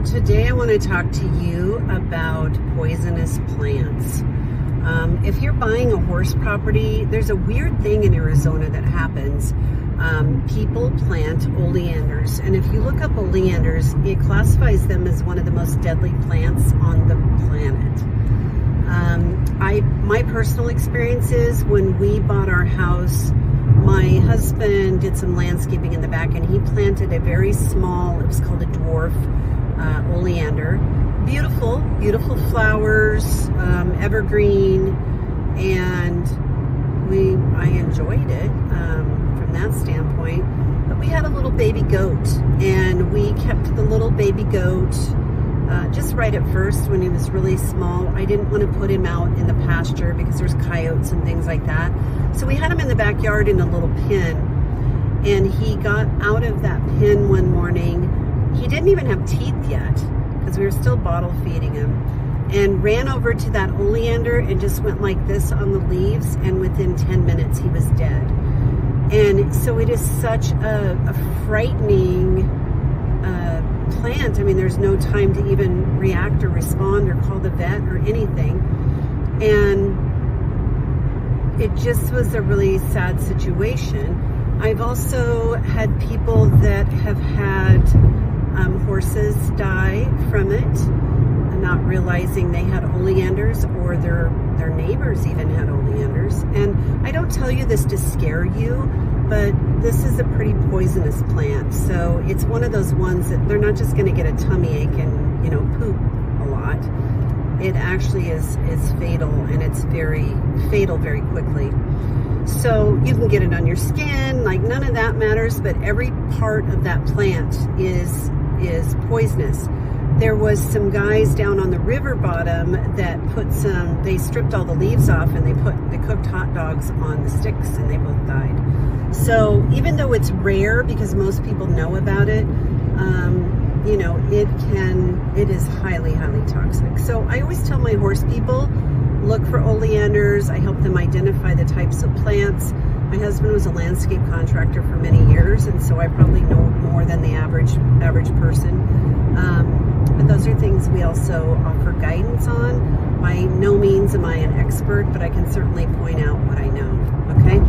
today I want to talk to you about poisonous plants. If you're buying a horse property, there's a weird thing in Arizona that happens. People plant oleanders, and if you look up oleanders, it classifies them as one of the most deadly plants on the planet. My personal experience is when we bought our house, my husband did some landscaping in the back, and he planted a very small, it was called a dwarf oleander. Beautiful, beautiful flowers, evergreen, and I enjoyed it from that standpoint. But we had a little baby goat, and we kept the little baby goat just right at first when he was really small. I didn't want to put him out in the pasture because there's coyotes and things like that. So we had him in the backyard in a little pen, and he got out of that pen one morning. He didn't even have teeth yet because we were still bottle feeding him, and ran over to that oleander and just went like this on the leaves, and within 10 minutes he was dead. And so it is such a frightening plant. I mean, there's no time to even react or respond or call the vet or anything. And it just was a really sad situation. I've also had people that have had horses die from it, not realizing they had oleanders, or their neighbors even had oleanders. And I don't tell you this to scare you, but this is a pretty poisonous plant. So it's one of those ones that they're not just going to get a tummy ache and, you know, poop a lot. It actually is fatal, and it's very fatal very quickly. So you can get it on your skin, like none of that matters, but every part of that plant is poisonous. There was some guys down on the river bottom that they stripped all the leaves off, and they cooked hot dogs on the sticks, and they both died. So even though it's rare because most people know about it, you know, it is highly, highly toxic. So I always tell my horse people, look for oleanders. I help them identify the types of plants. My husband was a landscape contractor for many years, and so I probably know more than the average person. But those are things we also offer guidance on. By no means am I an expert, but I can certainly point out what I know, okay?